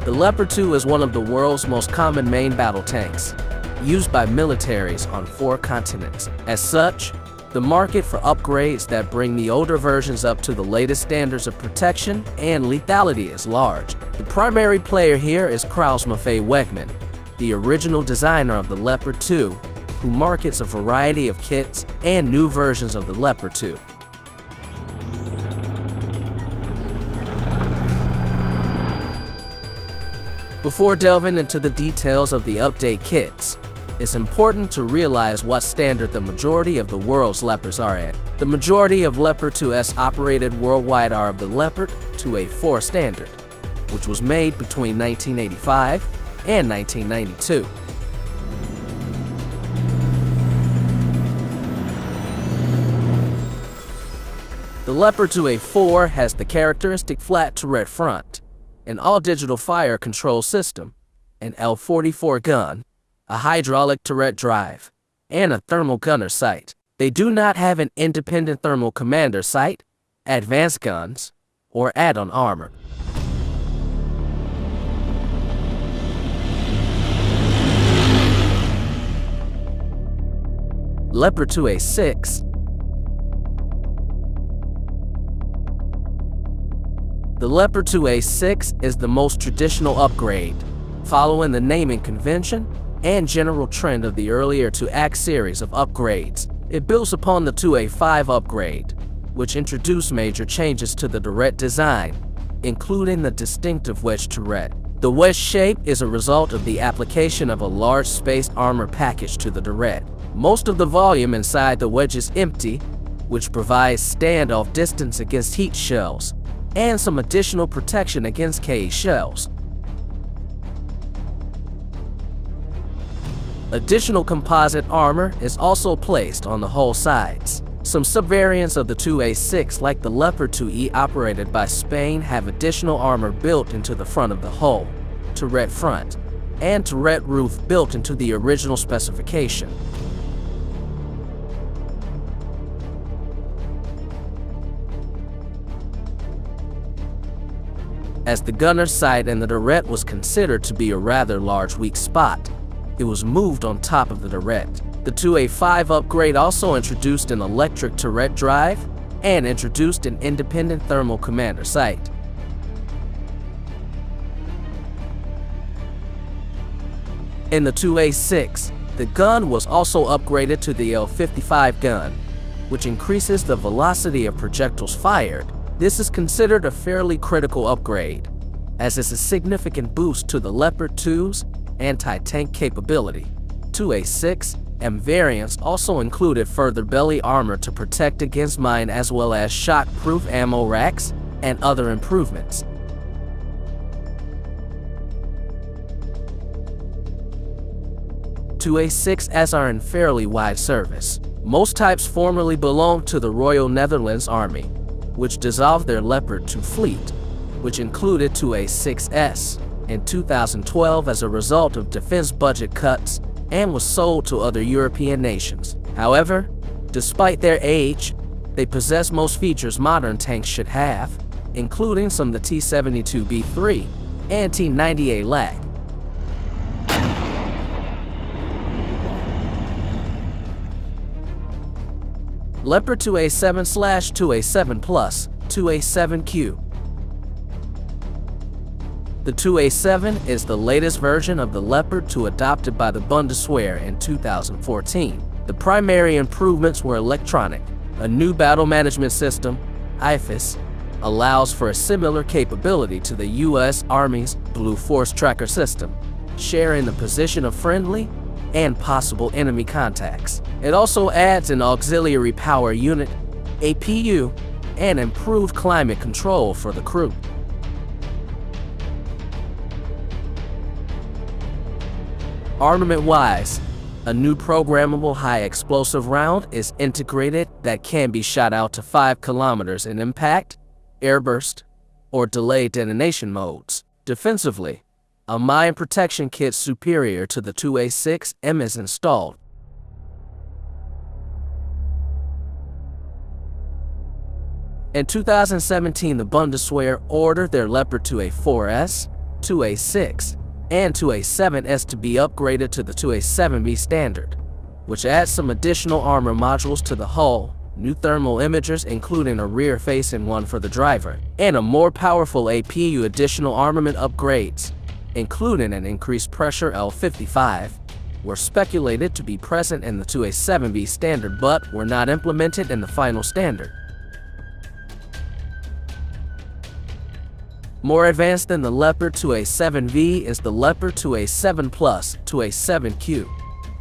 The Leopard 2 is one of the world's most common main battle tanks, used by militaries on 4 continents. As such, the market for upgrades that bring the older versions up to the latest standards of protection and lethality is large. The primary player here is Krauss Maffei Wegmann, the original designer of the Leopard 2, who markets a variety of kits and new versions of the Leopard 2. Before delving into the details of the update kits, it's important to realize what standard the majority of the world's Leopards are at. The majority of Leopard 2s operated worldwide are of the Leopard 2A4 standard, which was made between 1985 and 1992. The Leopard 2A4 has the characteristic flat turret front, an all-digital fire control system, an L-44 gun, a hydraulic turret drive, and a thermal gunner sight. They do not have an independent thermal commander sight, advanced guns, or add-on armor. Leopard 2A6. The Leopard 2A6 is the most traditional upgrade, following the naming convention and general trend of the earlier 2AX series of upgrades. It builds upon the 2A5 upgrade, which introduced major changes to the turret design, including the distinctive wedge turret. The wedge shape is a result of the application of a large spaced armor package to the turret. Most of the volume inside the wedge is empty, which provides standoff distance against heat shells, and some additional protection against KE shells. Additional composite armor is also placed on the hull sides. Some subvariants of the 2A6, like the Leopard 2E operated by Spain, have additional armor built into the front of the hull, turret front, and turret roof built into the original specification. As the gunner's sight in the turret was considered to be a rather large weak spot, it was moved on top of the turret. The 2A5 upgrade also introduced an electric turret drive and introduced an independent thermal commander sight. In the 2A6, the gun was also upgraded to the L-55 gun, which increases the velocity of projectiles fired. This is considered a fairly critical upgrade, as it's a significant boost to the Leopard 2's anti-tank capability. 2A6M variants also included further belly armor to protect against mine, as well as shock-proof ammo racks and other improvements. (2A6s are in fairly wide service. Most types formerly belonged to the Royal Netherlands Army, which dissolved their Leopard 2 fleet, which included 2A6s, in 2012 as a result of defense budget cuts, and was sold to other European nations. However, despite their age, they possess most features modern tanks should have, including some of the T-72B3 and T-90A LAC. Leopard 2A7/2A7 Plus, 2A7Q. The 2A7 is the latest version of the Leopard 2 adopted by the Bundeswehr in 2014. The primary improvements were electronic. A new battle management system, IFAS, allows for a similar capability to the U.S. Army's Blue Force Tracker system, sharing the position of friendly and possible enemy contacts. It also adds an auxiliary power unit, APU, and improved climate control for the crew. Armament-wise, a new programmable high-explosive round is integrated that can be shot out to 5 kilometers in impact, airburst, or delayed detonation modes. Defensively, a mine protection kit superior to the 2A6M is installed. In 2017, the Bundeswehr ordered their Leopard 2A4s 2A6 and 2A7S to be upgraded to the 2A7B standard, which adds some additional armor modules to the hull, new thermal imagers including a rear-facing one for the driver, and a more powerful APU. Additional armament upgrades, including an increased pressure L55, were speculated to be present in the 2A7B standard but were not implemented in the final standard. More advanced than the Leopard 2A7V is the Leopard 2A7 Plus 2A7Q,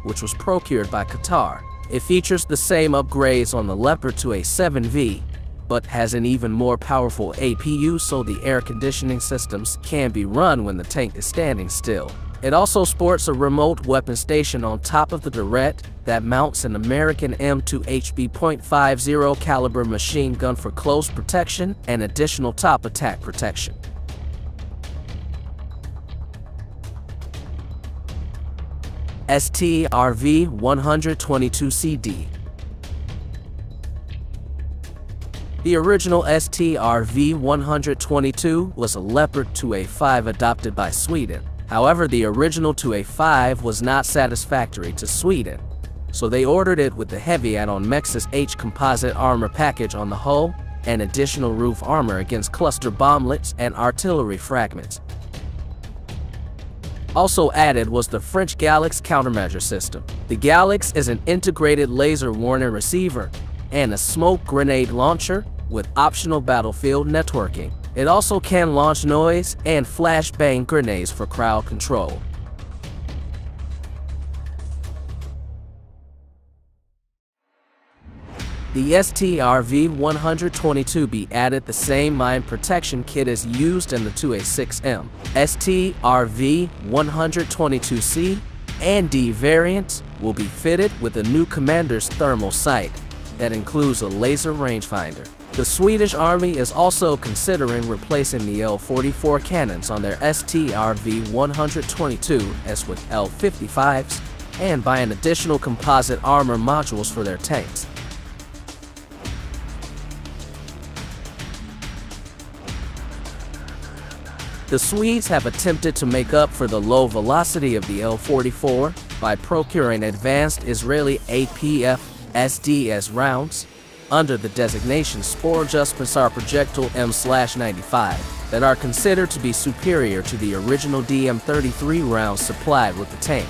which was procured by Qatar. It features the same upgrades on the Leopard 2A7V, but has an even more powerful APU so the air conditioning systems can be run when the tank is standing still. It also sports a remote weapon station on top of the turret that mounts an American M2 HB.50 caliber machine gun for close protection and additional top attack protection. STRV-122CD. The original STRV-122 was a Leopard 2A5 adopted by Sweden. However, the original 2A5 was not satisfactory to Sweden, so they ordered it with the heavy add-on Mexus H composite armor package on the hull and additional roof armor against cluster bomblets and artillery fragments. Also added was the French Galax countermeasure system. The Galax is an integrated laser warning receiver and a smoke grenade launcher with optional battlefield networking. It also can launch noise and flashbang grenades for crowd control. The STRV-122B added the same mine protection kit as used in the 2A6M. STRV-122C and D variants will be fitted with a new commander's thermal sight that includes a laser rangefinder. The Swedish Army is also considering replacing the L44 cannons on their STRV-122S with L55s and buying additional composite armor modules for their tanks. The Swedes have attempted to make up for the low velocity of the L44 by procuring advanced Israeli APF SDS rounds under the designation Spore Justpensar Projectile M/95 that are considered to be superior to the original DM33 rounds supplied with the tank,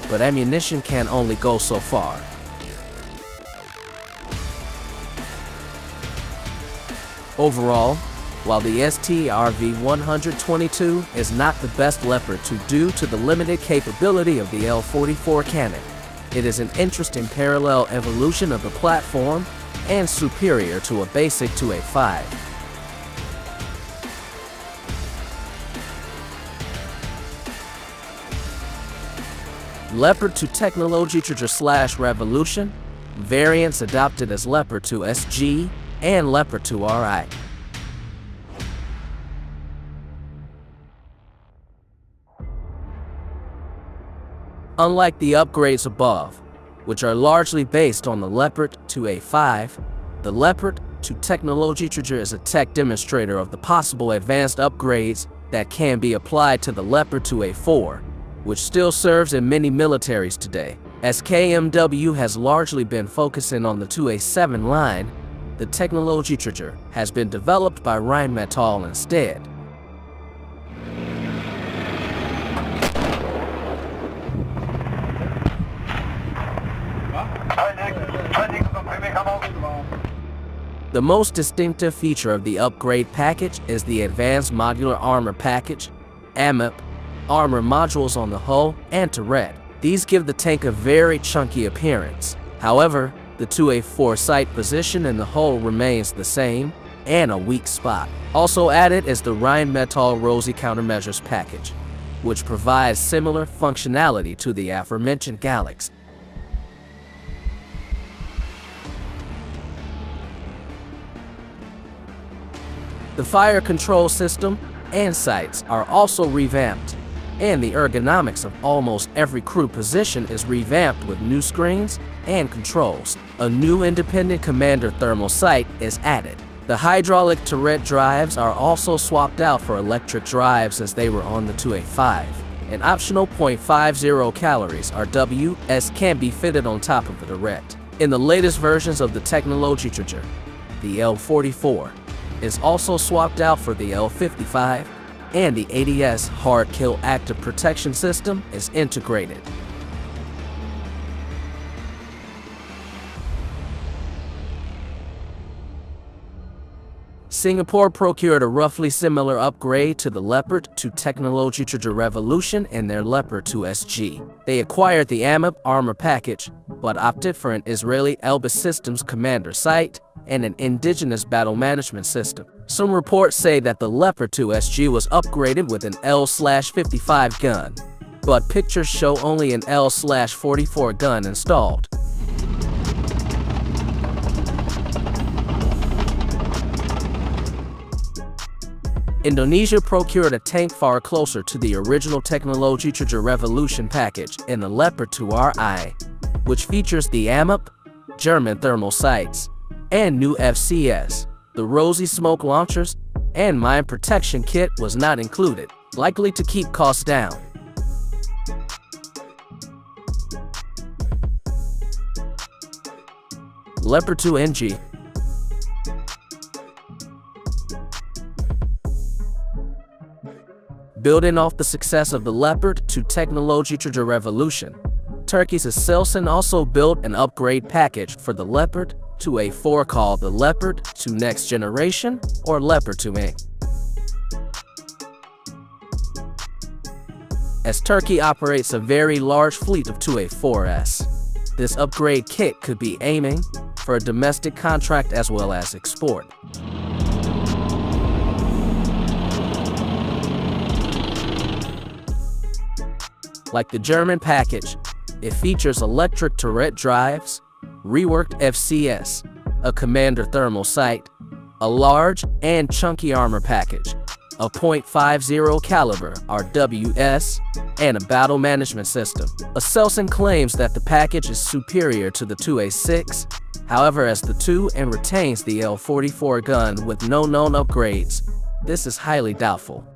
but ammunition can only go so far. Overall, while the STRV-122 is not the best Leopard 2 due to the limited capability of the L44 cannon, it is an interesting parallel evolution of the platform and superior to a basic 2A5. Leopard 2 Technology Revolution, variants adopted as Leopard 2 SG and Leopard 2 RI. Unlike the upgrades above, which are largely based on the Leopard 2A5, the Leopard 2 Technology is a tech demonstrator of the possible advanced upgrades that can be applied to the Leopard 2A4, which still serves in many militaries today. As KMW has largely been focusing on the 2A7 line, the Technology has been developed by Rheinmetall instead. The most distinctive feature of the upgrade package is the Advanced Modular Armor Package, AMIP, armor modules on the hull and turret. These give the tank a very chunky appearance. However, the 2A4 sight position in the hull remains the same and a weak spot. Also added is the Rheinmetall Rosy Countermeasures package, which provides similar functionality to the aforementioned Galax. The fire control system and sights are also revamped, and the ergonomics of almost every crew position is revamped with new screens and controls. A new independent commander thermal sight is added. The hydraulic turret drives are also swapped out for electric drives as they were on the 2A5. An optional .50 calories RWS can be fitted on top of the turret. In the latest versions of the technology treasure, the L44 is also swapped out for the L55, and the ADS hard kill active protection system is integrated. Singapore procured a roughly similar upgrade to the Leopard 2 technology treasure revolution in their Leopard 2 SG. They acquired the AMIP armor package, but opted for an Israeli Elbit Systems commander sight and an indigenous battle management system. Some reports say that the Leopard 2 SG was upgraded with an L/55 gun, but pictures show only an L/44 gun installed. Indonesia procured a tank far closer to the original technology treasure revolution package in the Leopard 2RI, which features the AMIP, German thermal sights, and new FCS. The rosy smoke launchers and mine protection kit was not included, likely to keep costs down. Leopard 2 NG. Building off the success of the Leopard 2 technology treasure revolution, Turkey's Aselsan also built an upgrade package for the Leopard 2A4 called the Leopard 2 Next Generation or Leopard 2 Inc. As Turkey operates a very large fleet of 2A4s, this upgrade kit could be aiming for a domestic contract as well as export. Like the German package, it features electric turret drives, reworked FCS, a commander thermal sight, a large and chunky armor package, a .50 caliber RWS, and a battle management system. Aselsan claims that the package is superior to the 2A6, however, as the 2 and retains the L44 gun with no known upgrades, this is highly doubtful.